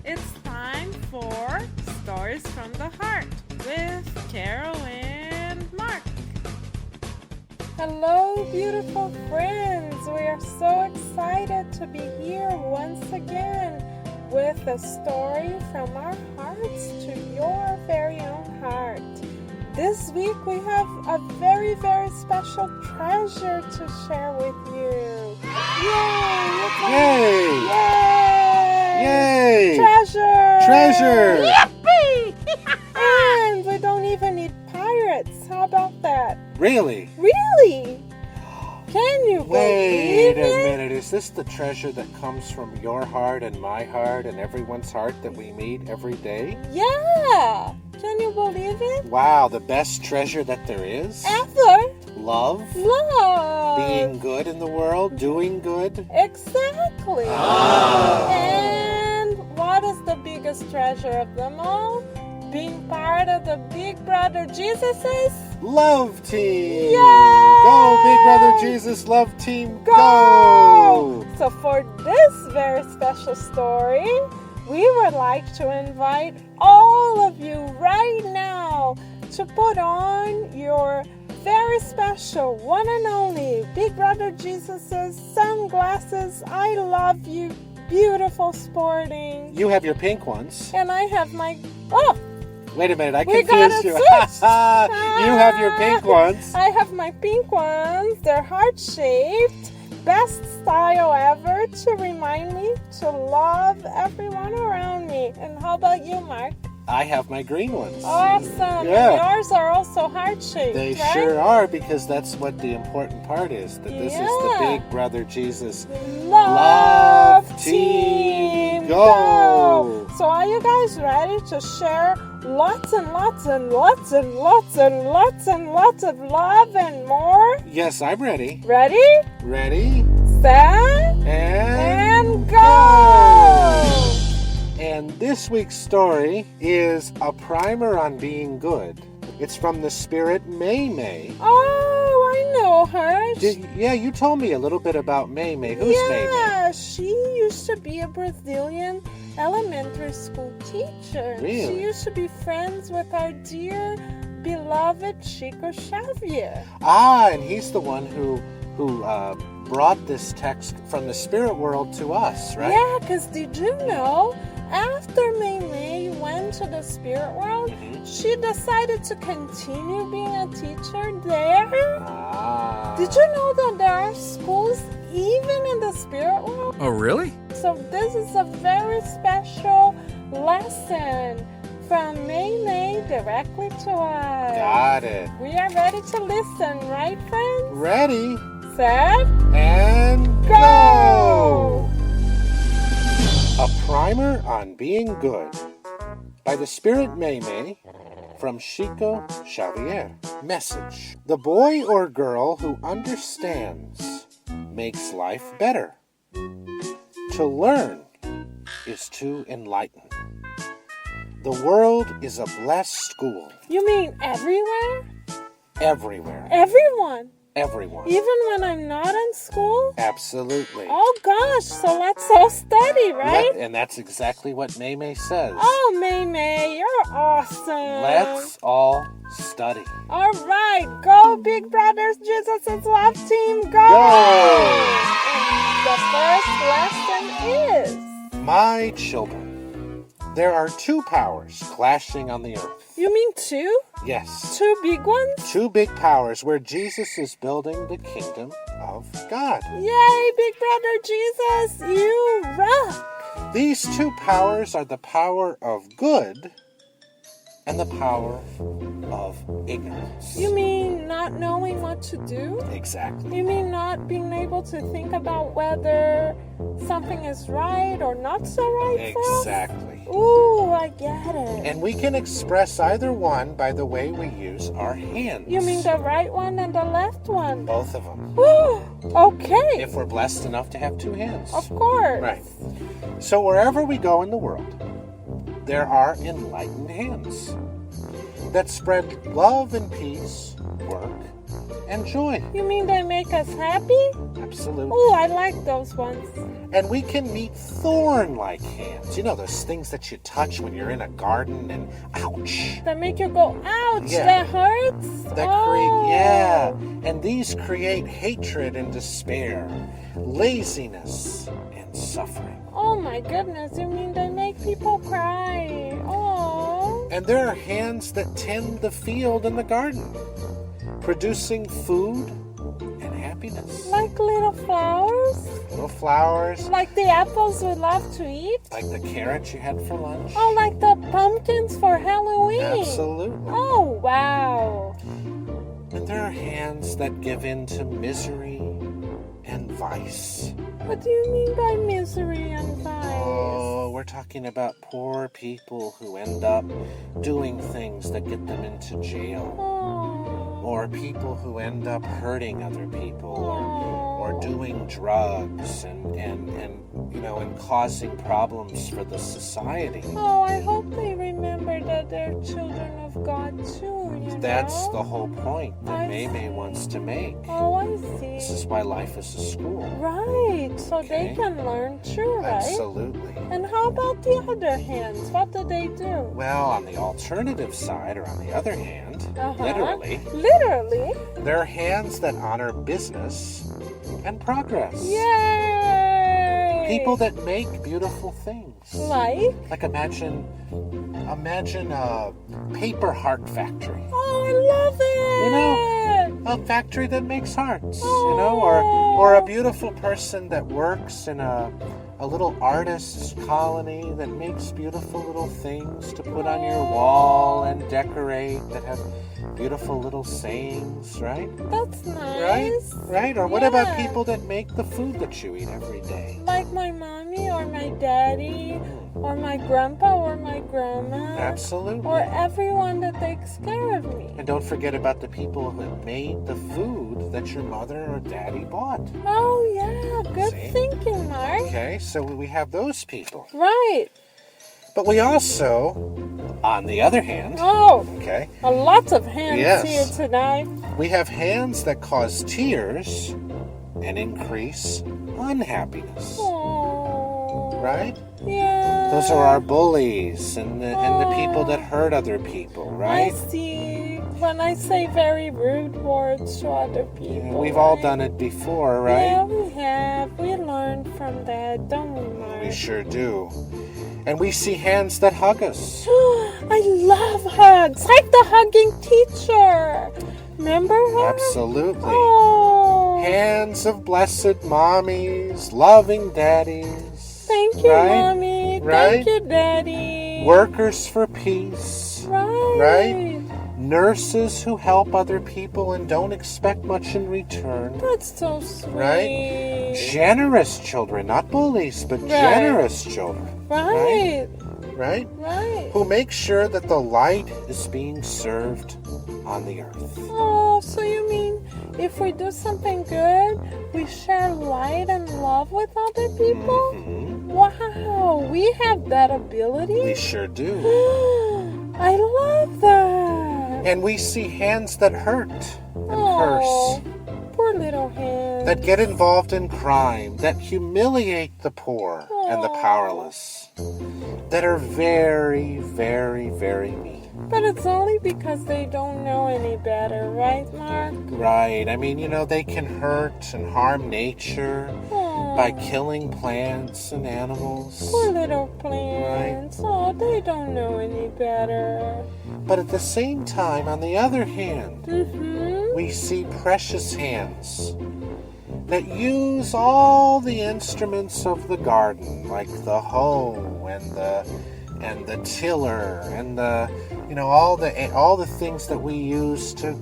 It's time for Stories from the Heart with Carol and Mark. Hello, beautiful friends. We are so excited to be here once again with a story from our hearts to your very own heart. This week we have a very, very special treasure to share with you. Yay! Yay! Yay! Yay! Treasure! Treasure! Yippee! And we don't even need pirates. How about that? Really? Really? Can you Wait believe a it? minute. Is this the treasure that comes from your heart and my heart and everyone's heart that we meet every day? Yeah. Can you believe it? Wow, the best treasure that there is? Ever. Love? Love. Being good in the world? Doing good? Exactly. And what is the biggest treasure of them all? Being part of the Big Brother Jesus's Love team! Yay! Go, Big Brother Jesus Love Team, Go! go! So for this very special story, we would like to invite all of you right now to put on your very special, one and only Big Brother Jesus's sunglasses. I love you, beautiful sporting. You have your pink ones. And I have my, oh, Wait a minute, I we confused got you. it switched. You have your pink ones. I have my pink ones. They're heart-shaped. Best style ever to remind me to love everyone around me. And how about you, Mark? I have my green ones. Awesome. Yeah. And yours are also heart-shaped, They right? sure are, because that's what the important part is. That this is the Yeah. Big Brother Jesus Love Team. Team. Go! So are you guys ready to share lots and lots and lots and lots and lots and lots of love and more? Yes, I'm ready. Ready? Ready? Set? And And go! And this week's story is a primer on being good. It's from the spirit May May. Oh, I know her. Yeah, you told me a little bit about May May. Who's May May? Yeah, she used to be a Brazilian elementary school teacher. Really? She used to be friends with our dear, beloved Chico Xavier. Ah, and he's the one who brought this text from the spirit world to us, right? Yeah, because did you know, after May May went to the spirit world, she decided to continue being a teacher there. Ah. Did you know that there are schools even in the spirit world? Oh, really? So this is a very special lesson from May May directly to us. Got it. We are ready to listen, right, friends? Ready? Set? And Go! A primer on being good by the spirit May May from Chico Xavier. Message. The boy or girl who understands makes life better. To learn is to enlighten. The world is a blessed school. You mean everywhere? Everywhere. Everyone? Everyone. Even when I'm not in school? Absolutely. Oh gosh, so let's all study, right? And that's exactly what May May says. Oh, May May, you're awesome. Let's all study. All right, go Big Brothers Jesus' Love Team, go! Go! And the first lesson is... My children, there are two powers clashing on the earth. You mean two? Yes, Two big ones? two big powers where Jesus is building the kingdom of God. Yay, Big Brother Jesus, you rock! These two powers are the power of good and the power of ignorance. You mean not knowing what to do? Exactly. You mean not being able to think about whether something is right or not so right for us? Exactly. Ooh, I get it. And we can express either one by the way we use our hands. You mean the right one and the left one? Both of them. Ooh, okay. If we're blessed enough to have two hands. Of course. Right. So wherever we go in the world, there are enlightened hands that spread love and peace, work, and joy. You mean they make us happy? Absolutely. Oh, I like those ones. And we can meet thorn-like hands. You know, those things that you touch when you're in a garden and ouch. That make you go, ouch, Yeah. that hurts? Yeah. And these create hatred and despair, laziness and suffering. Oh my goodness, you mean they make people cry? Oh. And there are hands that tend the field and the garden, producing food and happiness. Like little flowers? Little flowers, Like the apples we love to eat? like the carrots you had for lunch. Oh, like the pumpkins for Halloween? Absolutely. Oh, wow. And there are hands that give in to misery and vice. What do you mean by misery and vice? Oh, we're talking about poor people who end up doing things that get them into jail. Oh. Or people who end up hurting other people or doing drugs and you know, and causing problems for the society. Oh, I hope they remember that they're children of God too, you That's know? the whole point that I Maymay wants to make. Oh, I see. This is why life is a school. Right, so they Okay. can learn too, right? Absolutely. And how about the other hands? What do they do? Well, on the alternative side, or on the other hand, Uh-huh. literally, Literally? there are hands that honor business and progress. Yay! People that make beautiful things. Like? Imagine a paper heart factory. Oh, I love it! You know, a factory that makes hearts, you know, or a beautiful person that works in a little artist's colony that makes beautiful little things to put on your wall and decorate that have beautiful little sayings, right? That's nice. Right? Or what about Yeah. people that make the food that you eat every day? Like my mommy or my daddy or my grandpa or my grandma. Absolutely. Or everyone that takes care of me. And don't forget about the people that made the food that your mother or daddy bought. Oh, yeah. Good See? thinking, Mark. Okay, so we have those people. Right. But we also, on the other hand, Oh, okay, a lot of hands Yes. here tonight. we have hands that cause tears and increase unhappiness. Oh. Right? Yeah. Those are our bullies and the people that hurt other people, right? I see. When I say very rude words to other people. We've all right? done it before, right? Yeah, we have. We learned from that, don't we, Mark? We sure do. And we see hands that hug us. I love hugs. Like the hugging teacher. Remember her? Absolutely. Oh. Hands of blessed mommies, loving daddies. Thank you, right? Mommy. Right? Thank you, Daddy. Workers for peace. Right. Right? Nurses who help other people and don't expect much in return. That's so sweet. Right? Generous children, not bullies, but Right. generous children. Right. Right? Right. Who make sure that the light is being served on the earth. Oh, so you mean if we do something good, we share light and love with other people? Mhm. Wow, we have that ability? We sure do. I love that. And we see hands that hurt and Oh, curse, poor little hands. that get involved in crime, that humiliate the poor and the powerless, that are very, very, very mean. But it's only because they don't know any better, right, Mark? Right. I mean, you know, they can hurt and harm nature Oh, by killing plants and animals. poor little plants. Oh, they don't know any better. But at the same time, on the other hand, Mm-hmm. we see precious hands that use all the instruments of the garden, like the hoe and the tiller and the all the things that we use to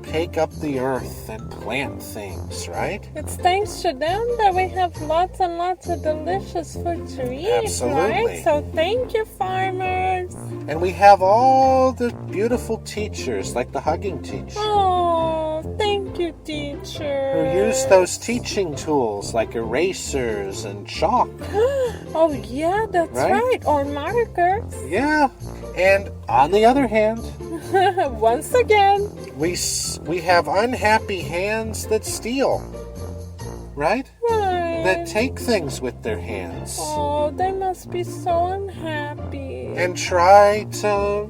take up the earth and plant things, right? It's thanks to them that we have lots and lots of delicious food to eat, Absolutely. right? So thank you, farmers. And we have all the beautiful teachers, like the hugging teacher, Oh, thank you, teacher. who use those teaching tools like erasers and chalk. Oh, yeah, that's Right? right. Or markers. Yeah. And on the other hand, Once again. We have unhappy hands that steal, right? Right. That take things with their hands Oh, they must be so unhappy. and try to,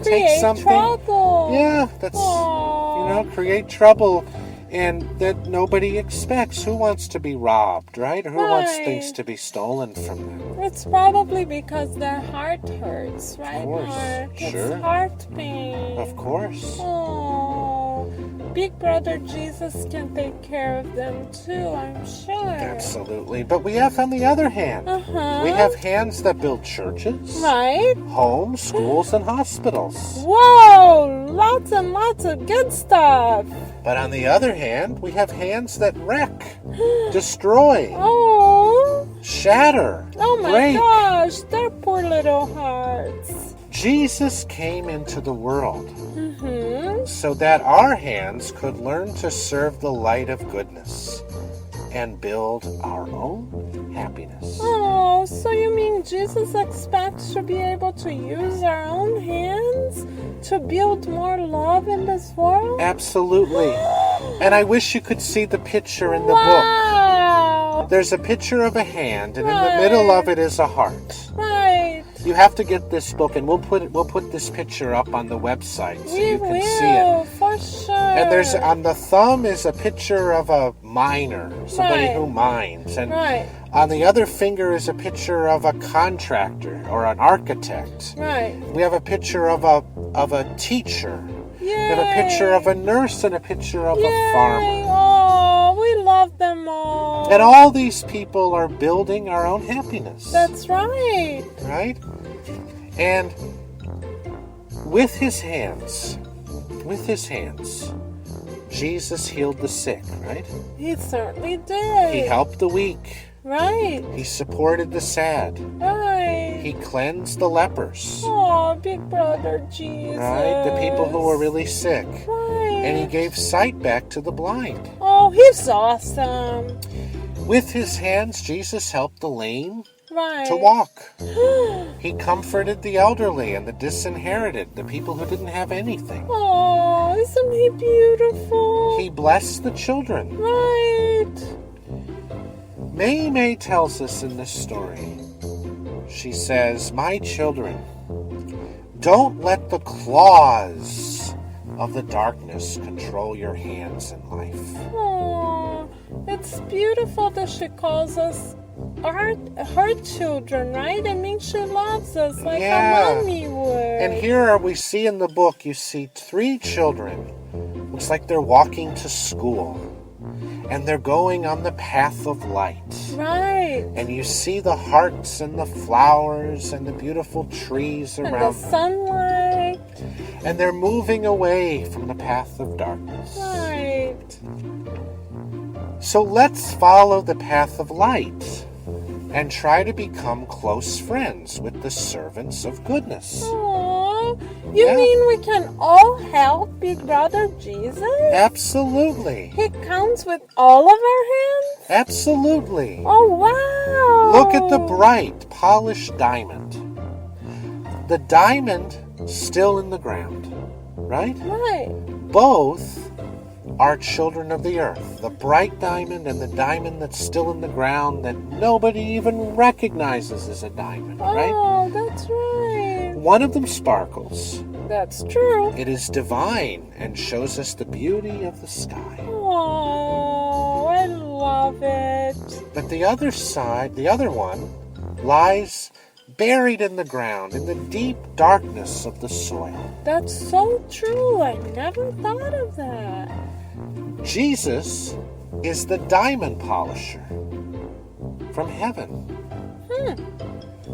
take create something. trouble. Yeah, that's, Aw. create trouble and that nobody expects. Who wants to be robbed, right? Or who wants Right. things to be stolen from them? It's probably because their heart hurts, right, course, Mark? sure. It's heart pain. Of course. Oh, Big Brother Jesus can take care of them too, I'm sure. Absolutely. But we have, on the other hand, Uh-huh. we have hands that build churches, Right? homes, schools, and hospitals. Whoa! Lots and lots of good stuff. But on the other hand, we have hands that wreck, destroy, Oh! shatter, Oh my break. gosh, their poor little hearts. Jesus came into the world Mm-hmm. so that our hands could learn to serve the light of goodness and build our own happiness. Oh, so you mean Jesus expects to be able to use our own hands to build more love in this world? Absolutely. And I wish you could see the picture in the book. Wow! There's a picture of a hand, and in the middle of it is a heart. Right. You have to get this book, and we'll put this picture up on the website so We you can will, see it. for sure. And there's on the thumb is a picture of a miner, somebody Right. who mines, and Right, on the other finger is a picture of a contractor or an architect. right. We have a picture of a teacher. Yay! We have a picture of a nurse and a picture of a farmer. Oh, we love them all. And all these people are building our own happiness. That's right. Right? And with his hands, Jesus healed the sick, right? He certainly did. He helped the weak. Right, He supported the sad. right. He cleansed the lepers, Oh, Big Brother Jesus. right? The people who were really sick. Right. And he gave sight back to the blind. Oh, he's awesome. With his hands, Jesus helped the lame Right. to walk. He comforted the elderly and the disinherited, the people who didn't have anything. Oh, isn't he beautiful? He blessed the children. Right. Mei Mei tells us in this story, she says, "My children, don't let the claws of the darkness control your hands in life." Oh, it's beautiful that she calls us her children, right? It means she loves us like Yeah. a mommy would. And here we see in the book, you see 3 children. Looks like they're walking to school. And they're going on the path of light. Right. And you see the hearts and the flowers and the beautiful trees And the around them. sunlight. And they're moving away from the path of darkness. Right. So let's follow the path of light and try to become close friends with the servants of goodness. Aw, you Yeah. mean we can all help Big Brother Jesus? Absolutely. He comes with all of our hands? Absolutely. Oh, wow. Look at the bright, polished diamond. The diamond still in the ground, right? Right. Both are children of the earth. The bright diamond and the diamond that's still in the ground that nobody even recognizes as a diamond, right? Oh, that's right. One of them sparkles. That's true. It is divine and shows us the beauty of the sky. Oh, I love it. But the other side, the other one, lies buried in the ground, in the deep darkness of the soil. That's so true. I never thought of that. Jesus is the diamond polisher from heaven,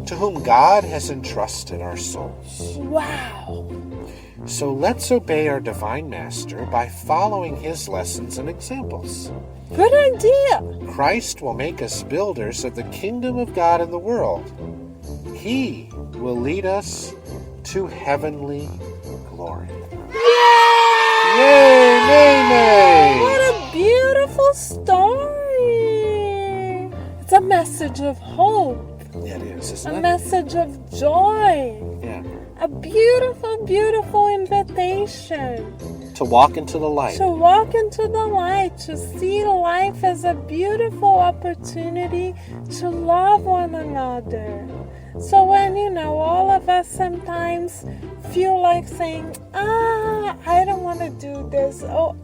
to whom God has entrusted our souls. Wow. So let's obey our divine master by following his lessons and examples. Good idea. Christ will make us builders of the kingdom of God in the world. He will lead us to heavenly glory. Yay, Mei Mei! What a beautiful story. It's a message of hope, Yeah, it is, isn't a it? message of joy, Yeah. a beautiful, beautiful invitation to walk into the light. to walk into the light, to see life as a beautiful opportunity to love one another. So when, all of us sometimes feel like saying, I don't want to do this. Oh,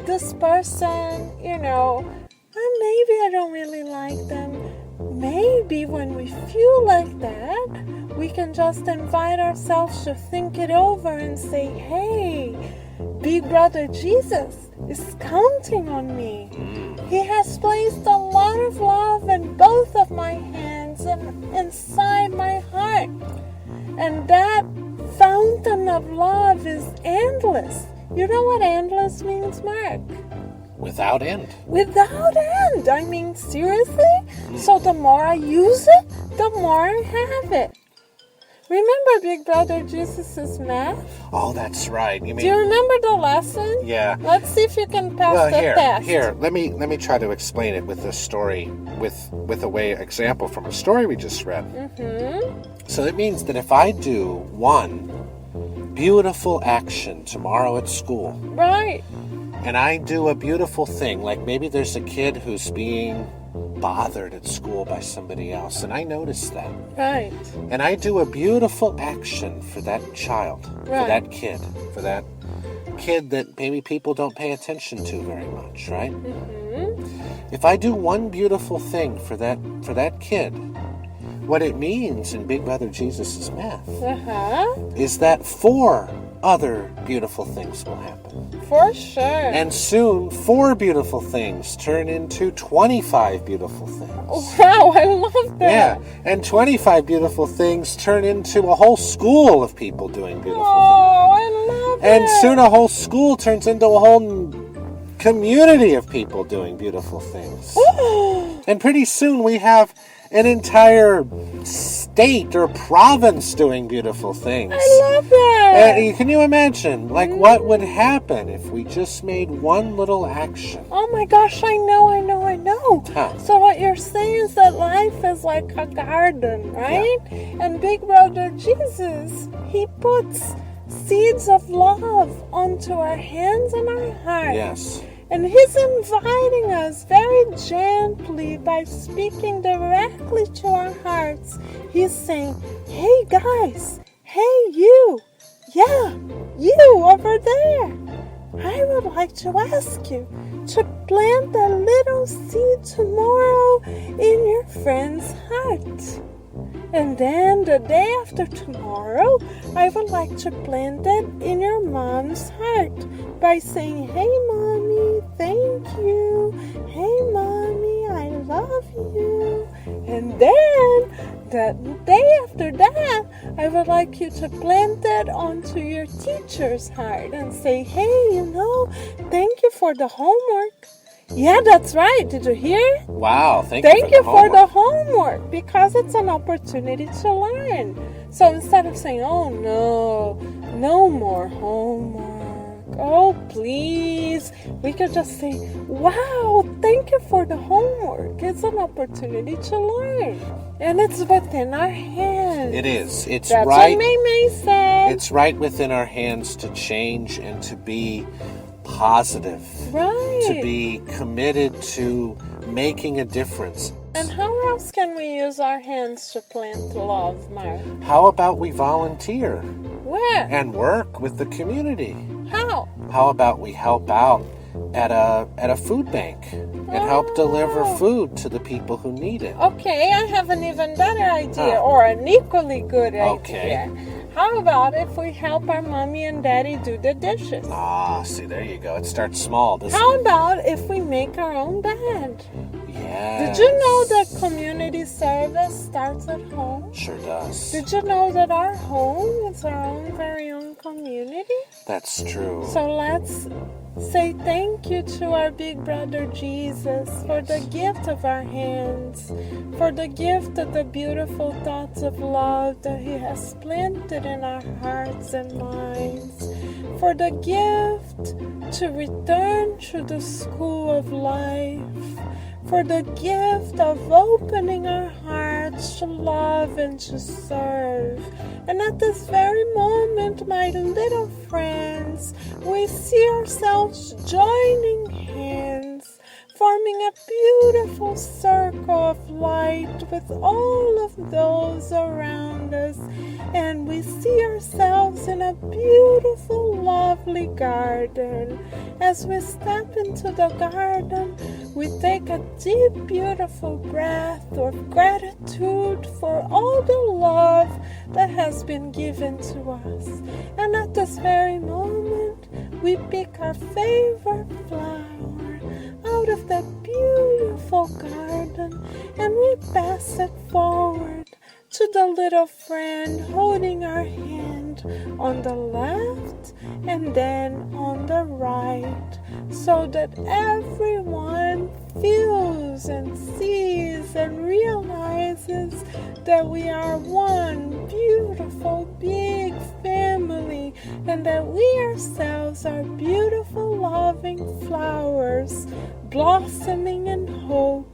this person, maybe I don't really like them. Maybe when we feel like that, we can just invite ourselves to think it over and say, hey, Big Brother Jesus is counting on me. He has placed a lot of love in both of my hands and inside my heart. And that fountain of love is endless. You know what endless means, Mark? Without end. Without end. I mean, seriously? So the more I use it, the more I have it. Remember Big Brother Jesus' math? Oh, that's right. You Do you mean? remember the lesson? Yeah. Let's see if you can pass Well, the test. here. Let me try to explain it with a story, with a example from a story we just read. So it means that if I do one beautiful action tomorrow at school, Right. and I do a beautiful thing, like maybe there's a kid who's being bothered at school by somebody else, and I notice that. Right. And I do a beautiful action for that child, for Right. that kid that maybe people don't pay attention to very much, right? If I do one beautiful thing for that kid, what it means in Big Brother Jesus' math is that 4 other beautiful things will happen. For sure. And soon 4 beautiful things turn into 25 beautiful things. Wow, I love that. Yeah, and 25 beautiful things turn into a whole school of people doing beautiful things. Oh, I love And it. soon a whole school turns into a whole community of people doing beautiful things. And pretty soon we have an entire state or province doing beautiful things. I love that. Can you imagine, what would happen if we just made one little action? Oh my gosh, I know. Huh. So what you're saying is that life is like a garden, right? And Big Brother Jesus, he puts seeds of love onto our hands and our hearts. Yes. And he's inviting us very gently by speaking directly to our hearts. He's saying, hey guys, hey you, yeah, you over there. I would like to ask you to plant a little seed tomorrow in your friend's heart. And then the day after tomorrow, I would like to plant it in your mom's heart by saying, hey mommy, thank you. Hey mommy, I love you. And then the day after that, I would like you to plant it onto your teacher's heart and say, hey, thank you for the homework. Yeah, that's right. Did you hear? Wow, thank you for the homework, because it's an opportunity to learn. So instead of saying, oh no more homework, oh please, we could just say, wow, thank you for the homework. It's an opportunity to learn. And it's within our hands. It is. It's That's right. what May said. It's right within our hands to change and to be positive. Right. To be committed to making a difference. And how else can we use our hands to plant love, Mark? How about we volunteer Where? and work with the community? How? How about we help out at a food bank and help deliver food to the people who need it? Okay, I have an even better idea, Huh. or an equally good Okay. idea. How about if we help our mommy and daddy do the dishes? Ah, see, there you go. It starts small, doesn't How it? about if we make our own bed? Yes. Did you know that community service starts at home? Sure does. Did you know that our home is our own very own community? That's true. So let's say thank you to our big brother Jesus for the gift of our hands, for the gift of the beautiful thoughts of love that he has planted in our hearts and minds, for the gift to return to the school of life, for the gift of opening our hearts hearts to love and to serve. And at this very moment, my little friends, we see ourselves joining hands, forming a beautiful circle of light with all of those around us. And we see ourselves in a beautiful, lovely garden. As we step into the garden, we take a deep, beautiful breath of gratitude for all the love that has been given to us. And at this very moment, we pick our favorite flower out of that beautiful garden and we pass it forward to the little friend holding our hand on the left and then on the right, so that everyone feels and sees and realizes that we are one beautiful big family and that we ourselves are beautiful loving flowers, blossoming in hope,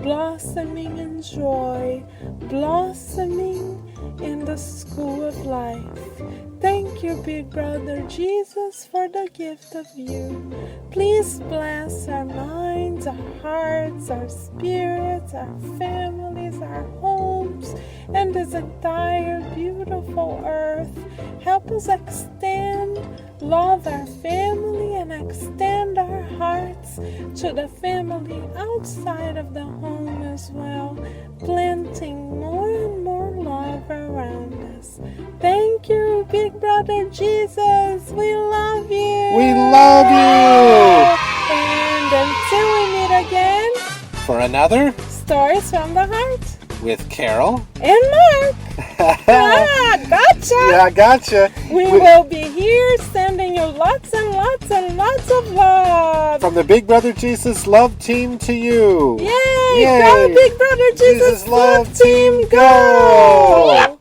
blossoming in joy, blossoming in the school of life. Thank you, Big Brother Jesus, for the gift of you. Please bless our minds, our hearts, our spirits, our families, our homes, and this entire beautiful earth. Help us extend, love our family, and extend our hearts to the family outside of the home as well, planting more and more love around us. Thank you, Big Brother Jesus. We love you. We love you. And until we meet again, For another Stories from the Heart with Carol. and Mark. Gotcha. Yeah, I gotcha. We will be here sending you lots and lots and lots of love. From the Big Brother Jesus Love Team to you. Yay! Yay. Go Big Brother Jesus Jesus Love Team, go!